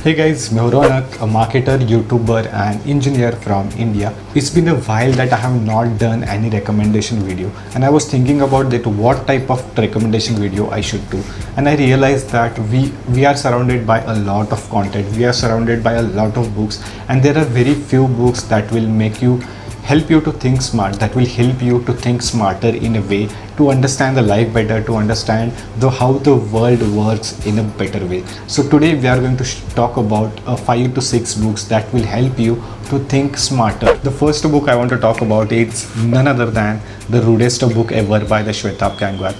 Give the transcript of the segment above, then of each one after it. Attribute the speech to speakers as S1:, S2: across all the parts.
S1: Hey guys, मैं हूं रौनक, a marketer, YouTuber and engineer from India. It's been a while that I have not done any recommendation video and I was thinking about that what type of recommendation video I should do, and I realized that we are surrounded by a lot of content, we are surrounded by a lot of books, and there are very few books that will help you to think smart, that will help you to think smarter in a way, to understand the life better, to understand how the world works in a better way. So today we are going to talk about 5 to 6 books that will help you to think smarter. The first book I want to talk about is none other than the Rudest book ever by the Shwetab Gangwar.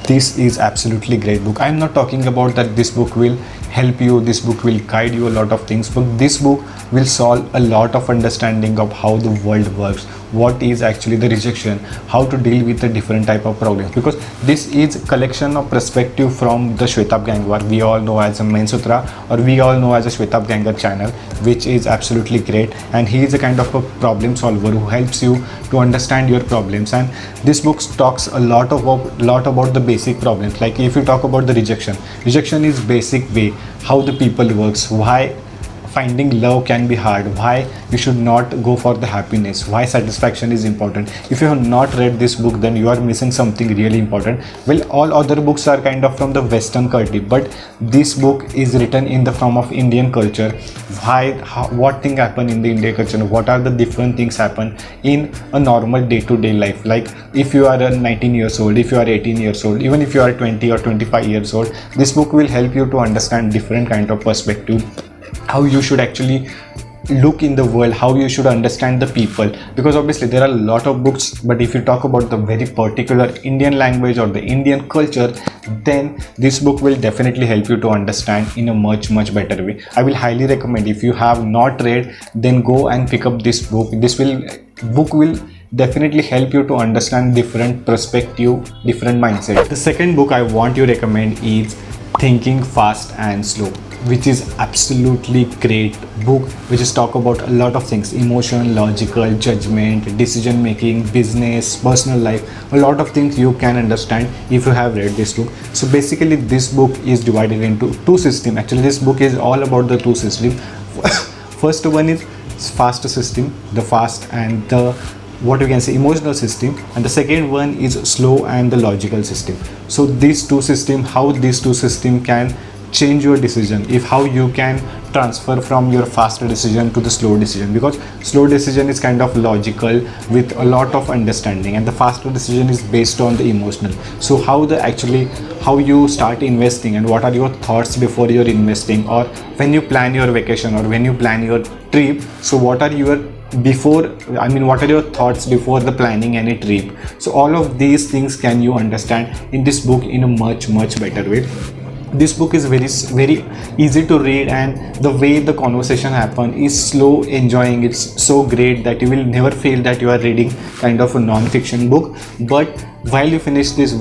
S1: This is absolutely great book. I am not talking about that this book will help you, this book will guide you a lot of things, but this book will solve a lot of understanding of how the world works, what is actually the rejection, how to deal with the different type of problems, because this is collection of perspective from the Shwetab Gangwar, we all know as a Main Sutra, or we all know as a Shwetab Gangwar channel, which is absolutely great, and he is a kind of a problem solver who helps you to understand your problems. And this book talks a lot about the basic problems. Like if you talk about the rejection is basic way how the people works, why finding love can be hard, why you should not go for the happiness, why satisfaction is important. If you have not read this book, then you are missing something really important. Well, all other books are kind of from the Western culture, but this book is written in the form of Indian culture. What thing happen in the Indian culture, what are the different things happen in a normal day-to-day life. Like if you are 19 years old, if you are 18 years old, even if you are 20 or 25 years old, this book will help you to understand different kind of perspective, how you should actually look in the world, how you should understand the people, because obviously there are a lot of books, but if you talk about the very particular Indian language or the Indian culture, then this book will definitely help you to understand in a much better way. I will highly recommend, if you have not read, then go and pick up this book. Book will definitely help you to understand different perspective, different mindset. The second book I want to recommend is Thinking Fast and Slow, which is absolutely great book, which is talk about a lot of things: emotion, logical, judgment, decision making, business, personal life, a lot of things you can understand if you have read this book. So basically this book is divided into two systems. Actually this book is all about the two systems. First one is fast system, the fast and the what you can say emotional system, and the second one is slow and the logical system. So these two system, how these two system can change your decision, if how you can transfer from your faster decision to the slow decision, because slow decision is kind of logical with a lot of understanding, and the faster decision is based on the emotional. So how you start investing, and what are your thoughts before you're investing, or when you plan your vacation or when you plan your trip, so what are your thoughts before the planning any trip. So all of these things can you understand in this book in a much better way. This book is very easy to read, and the way the conversation happen is slow, enjoying. It's so great that you will never feel that you are reading kind of a non-fiction book. But when you finish this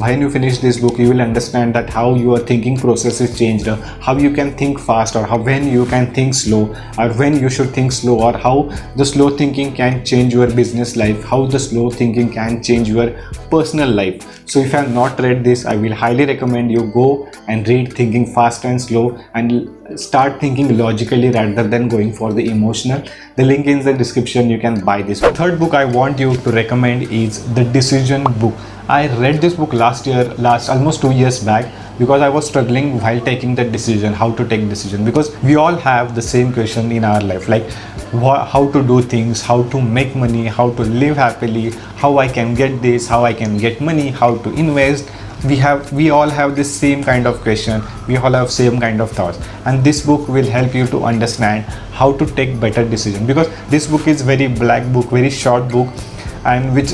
S1: book, you will understand that how your thinking process is changed, how you can think fast, or when you can think slow, or when you should think slow, or how the slow thinking can change your business life, how the slow thinking can change your personal life. So if you have not read this, I will highly recommend you go and read Thinking Fast and Slow, and start thinking logically rather than going for the emotional. The link is in the description, you can buy this. Third book I want you to recommend is The Decision book. I read this book almost 2 years back, because I was struggling while taking the decision, how to take decision, because we all have the same question in our life, like how to do things, how to make money, how to live happily, how I can get this, how I can get money, how to invest. We all have this same kind of question, we all have same kind of thoughts, and this book will help you to understand how to take better decision, because this book is very black book, very short book, and which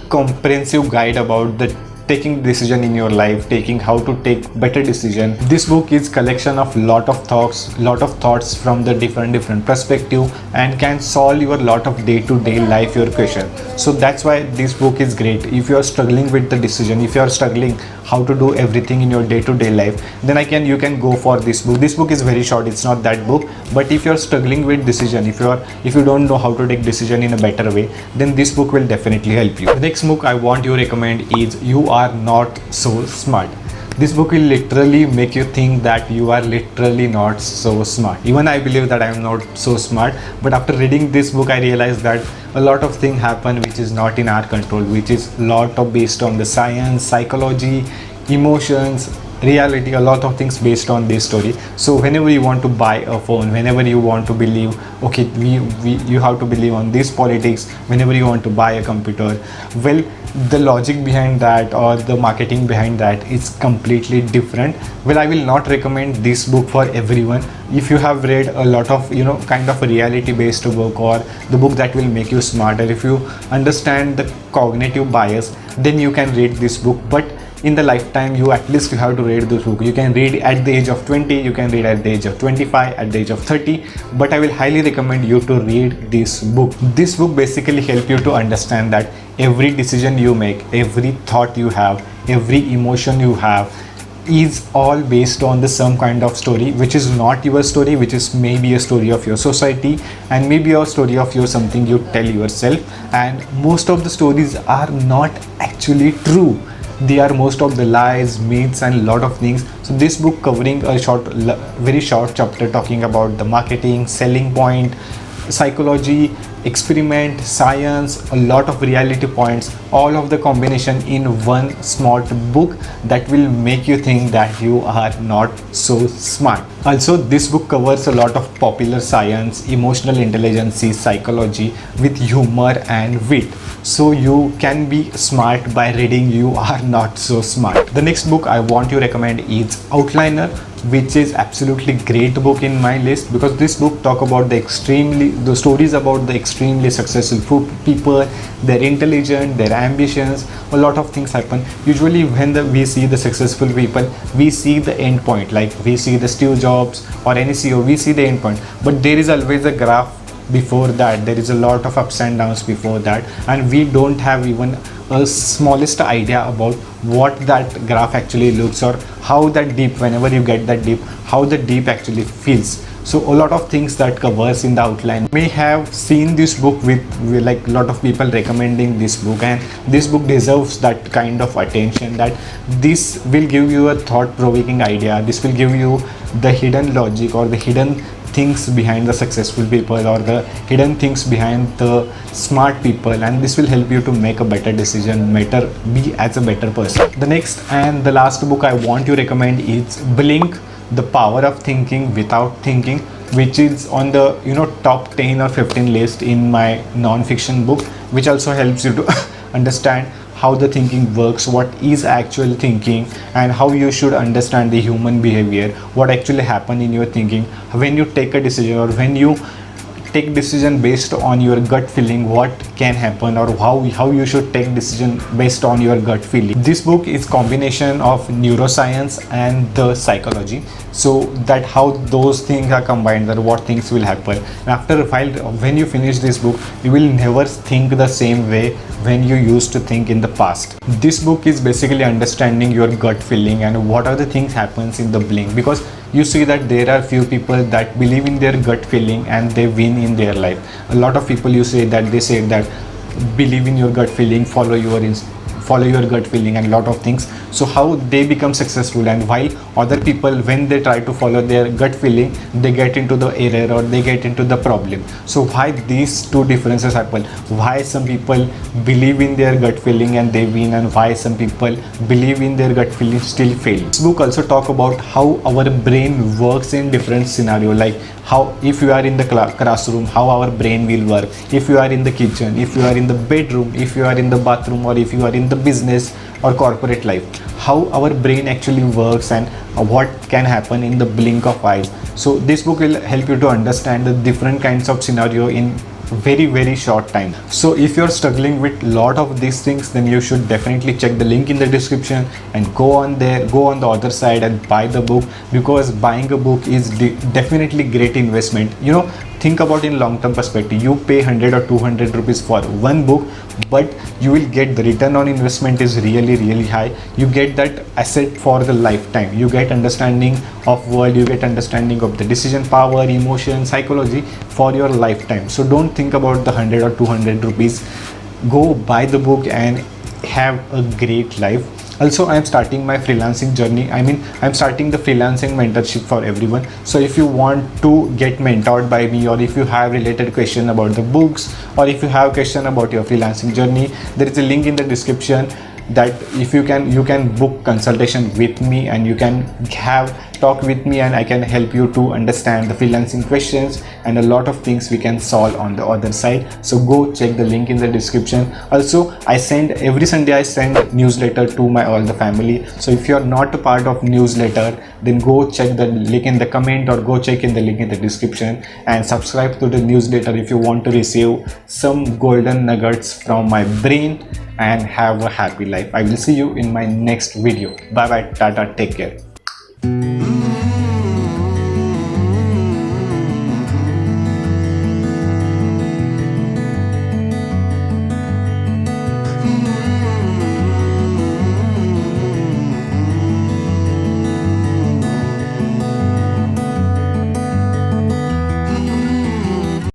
S1: comprehensive guide about the taking decision in your life, how to take better decision. This book is collection of lot of thoughts from the different perspective, and can solve your lot of day-to-day life your question. So that's why this book is great. If you are struggling with the decision, if you are struggling how to do everything in your day-to-day life, then you can go for this book. This book is very short, it's not that book, but if you are struggling with decision, if you don't know how to take decision in a better way, then this book will definitely help you. The next book I want to recommend is You Are Not So Smart. This book will literally make you think that you are literally not so smart. Even I believe that I am not so smart, but after reading this book I realized that a lot of things happen which is not in our control, which is a lot of based on the science, psychology, emotions, reality, a lot of things based on this story. So whenever you want to buy a phone, whenever you want to believe, okay, you have to believe on this politics, whenever you want to buy a computer, well, the logic behind that or the marketing behind that is completely different. Well, I will not recommend this book for everyone. If you have read a lot of kind of a reality based book, or the book that will make you smarter, if you understand the cognitive bias, then you can read this book. But in the lifetime, you have to read this book. You can read at the age of 20, you can read at the age of 25, at the age of 30, but I will highly recommend you to read this book. This book basically help you to understand that every decision you make, every thought you have, every emotion you have is all based on the some kind of story, which is not your story, which is maybe a story of your society, and maybe a story of your something you tell yourself. And most of the stories are not actually true. They are most of the lies, myths, and lot of things. So this book covering a very short chapter talking about the marketing, selling point, psychology, experiment, science, a lot of reality points, all of the combination in one smart book that will make you think that you are not so smart. Also, this book covers a lot of popular science, emotional intelligence, psychology with humor and wit. So you can be smart by reading, you are not so smart. The next book I want to recommend is Outliner, which is absolutely great book in my list, because this book talk about the stories about the extremely successful people, their intelligence, their ambitions. A lot of things happen. Usually when we see the successful people, we see the end point, like we see the Steve Jobs or any CEO, we see the end point, but there is always a graph before that. There is a lot of ups and downs before that, and we don't have even a smallest idea about what that graph actually looks, or how that deep, whenever you get that deep, how the deep actually feels. So a lot of things that covers in the outline. May have seen this book with like a lot of people recommending this book, and this book deserves that kind of attention, that this will give you a thought-provoking idea. This will give you the hidden logic or the hidden things behind the successful people, or the hidden things behind the smart people, and this will help you to make a better decision, be as a better person. The next and the last book I want to recommend is Blink, The Power of Thinking Without Thinking, which is on the top 10 or 15 list in my non-fiction book, which also helps you to understand how the thinking works, what is actual thinking, and how you should understand the human behavior, what actually happen in your thinking when you take a decision, or when you take decision based on your gut feeling, what can happen, or how you should take decision based on your gut feeling. This book is combination of neuroscience and the psychology, so that how those things are combined, that what things will happen. And after a while, when you finish this book, you will never think the same way when you used to think in the past. This book is basically understanding your gut feeling and what are the things happens in the Blink, because you see that there are few people that believe in their gut feeling and they win in their life. A lot of people you say that they say that believe in your gut feeling, follow your gut feeling, and a lot of things. So how they become successful, and while other people, when they try to follow their gut feeling, they get into the error or they get into the problem. So why these two differences happen? Why some people believe in their gut feeling and they win, and why some people believe in their gut feeling still fail. This book also talk about how our brain works in different scenario, like how if you are in the classroom, how our brain will work, if you are in the kitchen, if you are in the bedroom, if you are in the bathroom, or if you are in the business or corporate life, how our brain actually works and what can happen in the blink of eyes. So this book will help you to understand the different kinds of scenario in very short time. So if you're struggling with lot of these things, then you should definitely check the link in the description and go on the other side and buy the book, because buying a book is definitely great investment. Think about in long-term perspective. You pay 100 or 200 rupees for one book, but you will get the return on investment is really high. You get that asset for the lifetime. You get understanding of world, you get understanding of the decision power, emotion, psychology for your lifetime. So don't think about the 100 or 200 rupees. Go buy the book and have a great life. Also, I am starting my freelancing journey. I'm starting the freelancing mentorship for everyone. So if you want to get mentored by me, or if you have related question about the books, or if you have question about your freelancing journey, there is a link in the description that if you can book consultation with me, and you can have talk with me, and I can help you to understand the freelancing questions, and a lot of things we can solve on the other side. So go check the link in the description. Also, every Sunday I send newsletter to my all the family. So if you are not a part of newsletter, then go check the link in the comment, or go check in the link in the description, and subscribe to the newsletter if you want to receive some golden nuggets from my brain, and have a happy life. I will see you in my next video. Bye bye, tata, take care.